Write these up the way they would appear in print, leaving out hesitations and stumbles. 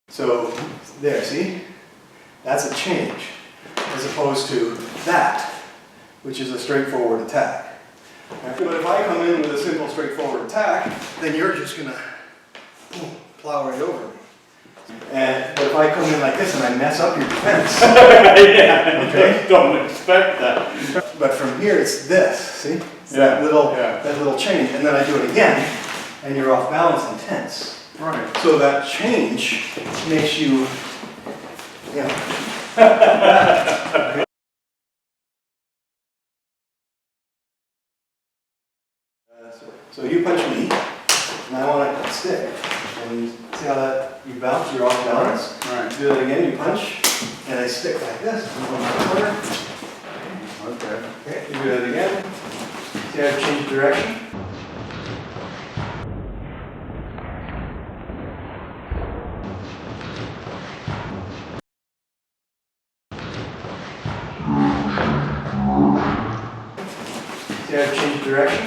So there, see? That's a change, as opposed to that, which is a straightforward attack. But if I come in with a simple straightforward attack, then you're just going to plow right over me. But if I come in like this and I mess up your defense, yeah, okay? Don't expect that. But from here it's this, see? It's that little change, and then I do it again, and you're off balance and tense. Right. So that change makes you, you know. So you punch me, and I want to stick. And see how that you bounce, you're off balance. Right. Do it again, you punch, and I stick like this. I'm going to the corner. Okay. Okay, you do it again. See how I change direction? See how I change direction?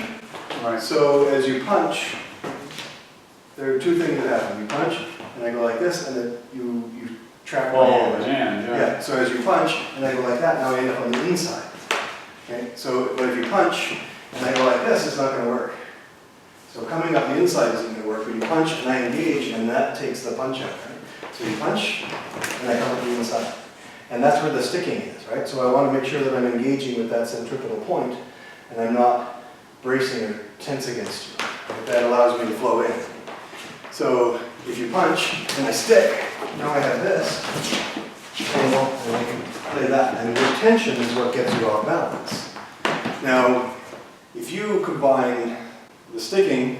Right. So as you punch, there are two things that happen. You punch, and I go like this, and then you trap my hand. Yeah, so as you punch, and I go like that, now I end up on the inside. Okay? So, but if you punch, and I go like this, it's not going to work. So coming up the inside isn't going to work, but you punch, and I engage, and that takes the punch out. Right? So you punch, and I come up the inside. And that's where the sticking is, right? So I want to make sure that I'm engaging with that centripetal point, and I'm not bracing or tense against you. That allows me to flow in. So if you punch and I stick, now I have this angle and I can play that. And your tension is what gets you off balance. Now, if you combine the sticking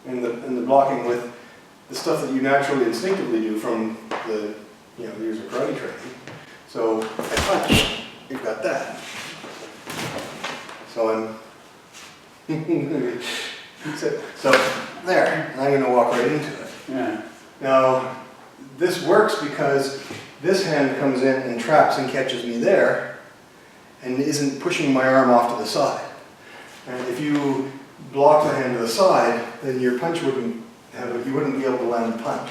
and the blocking with the stuff that you naturally instinctively do from the years of karate training, so I punch, you've got that. So I'm so there, and I'm going to walk right into it. Yeah. Now, this works because this hand comes in and traps and catches me there, and isn't pushing my arm off to the side. And if you block the hand to the side, then your punch you wouldn't be able to land the punch,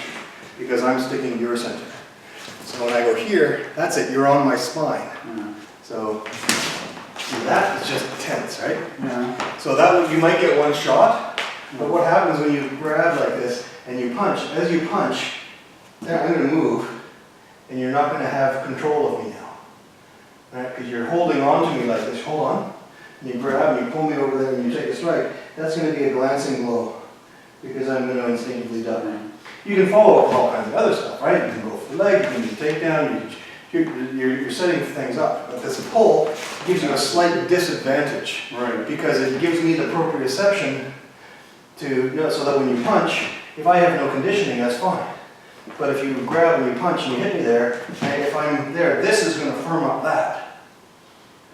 because I'm sticking to your center. So when I go here, that's it, you're on my spine. Yeah. So that is just tense, right? Yeah. So that you might get one shot, but what happens when you grab like this and you punch, as you punch, I'm going to move, and you're not going to have control of me now. Right? Because you're holding on to me like this, hold on, and you grab and you pull me over there and you take a strike. That's going to be a glancing blow, because I'm going to instinctively duck. You can follow up with all kinds of other stuff, right? You can go for the leg, you can do the takedown, you're setting things up. But this pull gives you a slight disadvantage, Right. because it gives me the proprioception to, so that when you punch, if I have no conditioning, that's fine. But if you grab and you punch and you hit me there, and if I'm there, this is going to firm up that.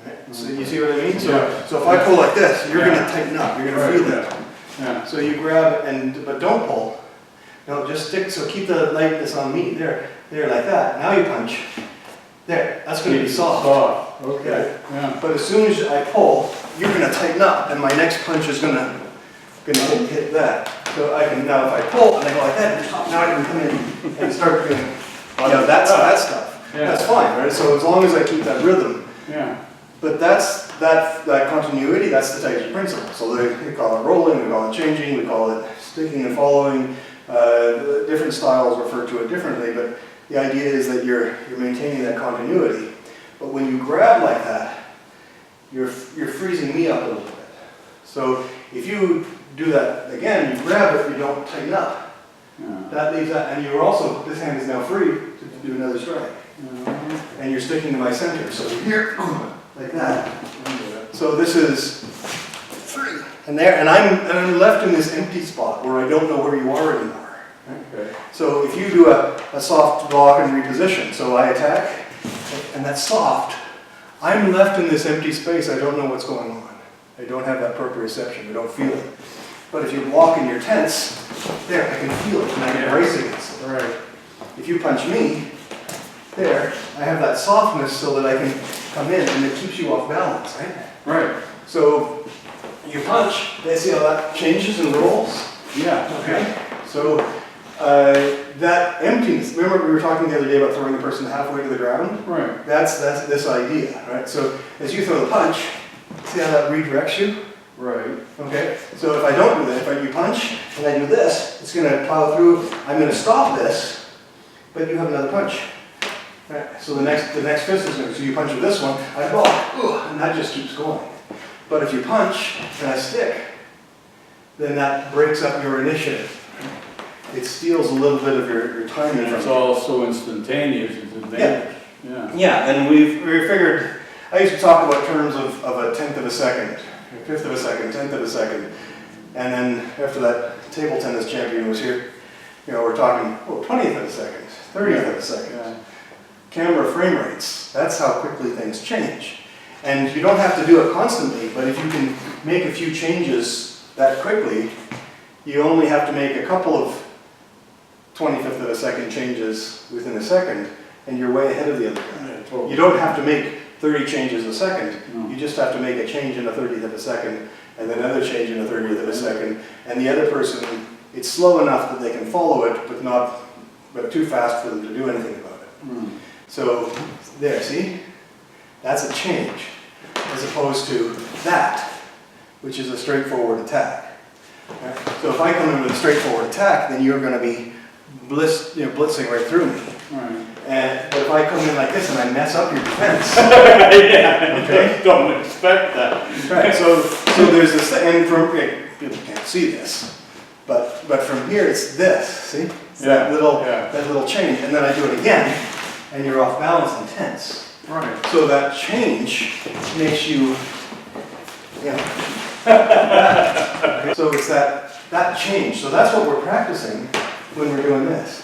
Right? So you see what I mean? So if I pull like this, you're going to tighten up, you're going to feel it. Yeah. So you grab, but don't pull. No, just stick, so keep the lightness on me, there, like that. Now you punch. There, that's going to be soft. Soft. Okay. Yeah. But as soon as I pull, you're going to tighten up, and my next punch is going to hit that. So I can, now if I pull and I go like that, now I can come in and start doing, that stuff. Yeah. That's fine, right? So as long as I keep that rhythm. Yeah. But that's that continuity, that's the Taiji principle. So they call it rolling, we call it changing, we call it sticking and following. Different styles refer to it differently, but the idea is that you're maintaining that continuity. But when you grab like that, you're freezing me up a little bit. So if you do that again, you grab it, you don't tighten up. Yeah. That leaves that, and you're also, this hand is now free to do another strike. And you're sticking to my center. So here, like that. So this is free. And there, and I'm left in this empty spot where I don't know where you are anymore. Okay. So if you do a soft block and reposition, so I attack, and that's soft, I'm left in this empty space, I don't know what's going on. I don't have that proprioception, I don't feel it. But if you block and you're tense, there, I can feel it, and I can brace against it. Right. If you punch me, there, I have that softness so that I can come in, and it keeps you off balance, right? Right. So you punch, see how that changes and rolls? Yeah. Okay. So That emptiness, remember we were talking the other day about throwing the person halfway to the ground? Right. That's this idea, right? So as you throw the punch, see how that redirects you? Right. Okay? So if I don't do that, if you punch and I do this, it's going to plow through. I'm going to stop this, but you have another punch. Right? So the next fist is going to, so you punch with this one, I block, and that just keeps going. But if you punch and I stick, then that breaks up your initiative. It steals a little bit of your timing. And it's all so instantaneous, it's advantage. Yeah. Yeah, and we figured, I used to talk about terms of a tenth of a second, a fifth of a second, tenth of a second. And then after that table tennis champion was here, you know, we're talking, 20th of a second, 30th of a second. Yeah. Camera frame rates, that's how quickly things change. And you don't have to do it constantly, but if you can make a few changes that quickly, you only have to make a couple of 25th of a second changes within a second, and you're way ahead of the other guy. Yeah, totally. You don't have to make 30 changes a second. No. You just have to make a change in a 30th of a second, and then another change in a 30th of a second, and the other person, it's slow enough that they can follow it, but too fast for them to do anything about it. Mm. So, there, see? That's a change, as opposed to that, which is a straightforward attack. Right? So if I come in with a straightforward attack, then you're going to be blitzing right through me. Right. But if I come in like this and I mess up your defense, Yeah, okay? Don't expect that. Right, so there's this, and from, people can't see this, but from here it's this, see? It's that little change, and then I do it again, and you're off balance and tense. Right. So that change makes you, okay, so it's that change. So that's what we're practicing when we're doing this.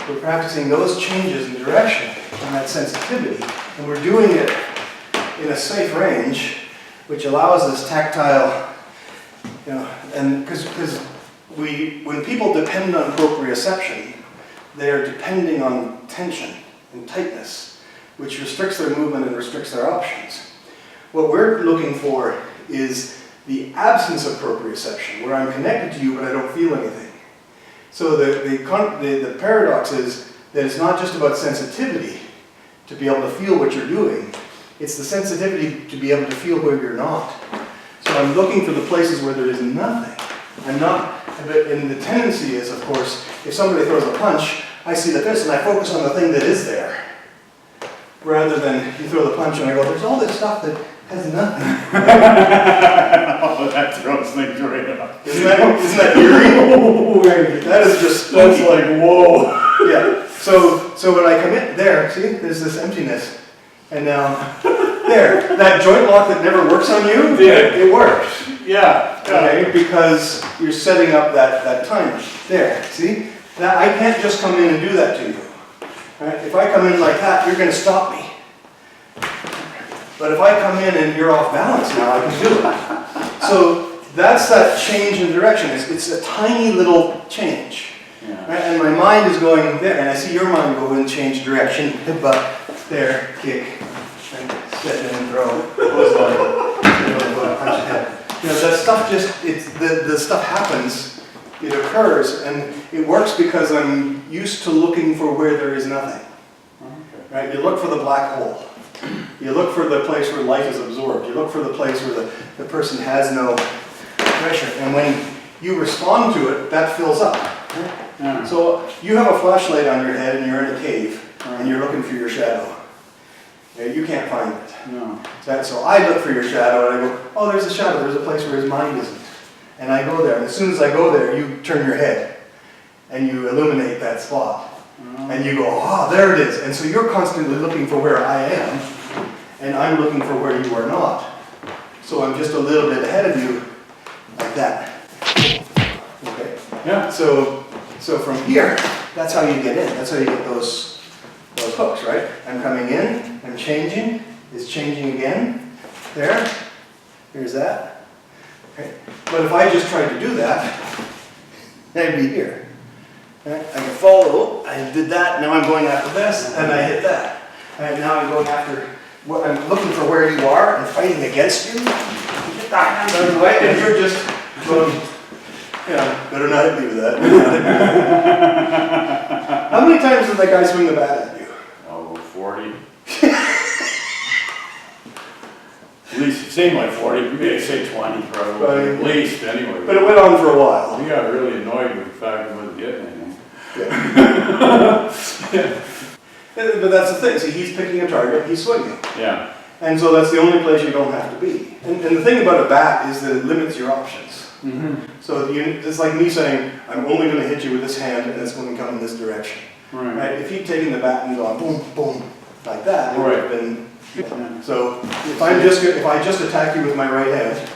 We're practicing those changes in direction and that sensitivity, and we're doing it in a safe range, which allows this tactile, and because when people depend on proprioception, they are depending on tension and tightness, which restricts their movement and restricts their options. What we're looking for is the absence of proprioception, where I'm connected to you but I don't feel anything. So the paradox is that it's not just about sensitivity to be able to feel what you're doing, it's the sensitivity to be able to feel where you're not. So I'm looking for the places where there is nothing. And the tendency is, of course, if somebody throws a punch, I see the fist and I focus on the thing that is there. Rather than you throw the punch and I go, there's all this stuff that has nothing. Oh, that throws things right up. Isn't that eerie? That is just That's spooky. like, whoa. Yeah. So when I come in there, see, there's this emptiness. And now, there, that joint lock that never works on you, it works. Yeah. Okay, because you're setting up that timer. There, see? Now, I can't just come in and do that to you. Right? If I come in like that, you're going to stop me. But if I come in and you're off balance now, I can do it. So that's that change in direction. It's a tiny little change. Yeah. Right? And my mind is going there, and I see your mind go and change direction. But there, kick, and set and throw. Punch ahead. That stuff the stuff happens, it occurs, and it works because I'm used to looking for where there is nothing. Okay. Right? You look for the black hole. You look for the place where light is absorbed. You look for the place where the person has no pressure. And when you respond to it, that fills up. Yeah. So you have a flashlight on your head and you're in a cave and you're looking for your shadow. You can't find it. No. So I look for your shadow and I go, oh, there's a shadow. There's a place where his mind isn't. And I go there. And as soon as I go there, you turn your head and you illuminate that spot. And you go, ah, there it is. And so you're constantly looking for where I am, and I'm looking for where you are not. So I'm just a little bit ahead of you, like that. Okay? Yeah. So from here, that's how you get in. That's how you get those hooks, right? I'm coming in, I'm changing, it's changing again. There, here's that. Okay? But if I just tried to do that, I'd be here. I can follow, I did that, now I'm going after this, and I hit that. And now I'm going after, I'm looking for where you are and fighting against you. Get that hand out of the way, and you're just going, better not hit me with that. How many times did that guy swing the bat at you? Oh, 40. At least it seemed like 40, maybe say 20 probably, Right. at least anyway. But it went on for a while. He got really annoyed with the fact he wasn't getting anything. Yeah. But that's the thing, see, he's picking a target, he's swinging. Yeah. And so that's the only place you don't have to be. And the thing about a bat is that it limits your options. So it's like me saying, I'm only going to hit you with this hand and it's going to come in this direction. Right? If he'd taken the bat and gone boom, boom, like that, it would have been... Yeah. So if I just attack you with my right hand,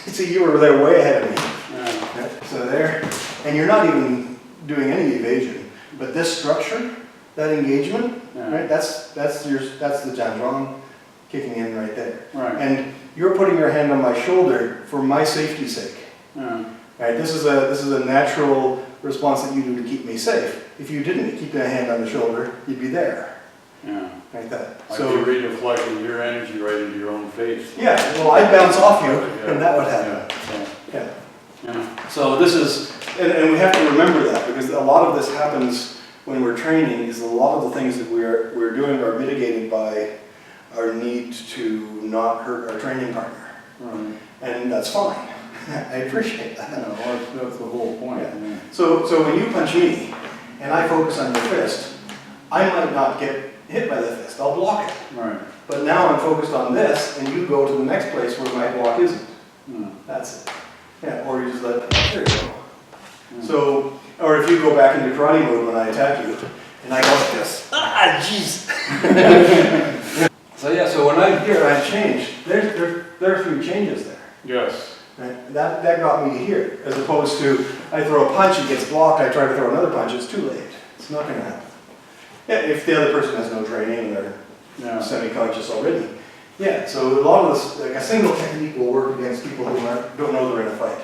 see, you were there way ahead of me. Yeah. So there, and you're not even doing any evasion, but this structure, that engagement, right? That's the Jandrong kicking in right there. Right. And you're putting your hand on my shoulder for my safety's sake. Yeah. Right? This is a natural response that you do to keep me safe. If you didn't keep a hand on the shoulder, you'd be there. Yeah. Like that. Like So you reflecting your energy right into your own face. yeah, well, I'd bounce off you, and that would happen. Yeah. Yeah. So this is, and we have to remember that, because a lot of this happens when we're training, is a lot of the things that we're doing are mitigated by our need to not hurt our training partner. Right. And that's fine. I appreciate that. Yeah, well, that's the whole point. Yeah. Yeah. So when you punch me, and I focus on your fist, I might not get hit by the fist, I'll block it. Right. But now I'm focused on this, and you go to the next place where my block isn't. Yeah. That's it. Yeah, or you just let, there you go. So, or if you go back into karate mode when I attack you, and I go like this, jeez. So yeah, so when I'm here, I've changed. There are 3 changes there. Yes. Right? That got me to here, as opposed to, I throw a punch, it gets blocked, I try to throw another punch, it's too late. It's not gonna happen. Yeah, if the other person has no training and they're semi-conscious already. Yeah, so a lot of this, like a single technique will work against people who don't know they're in a fight.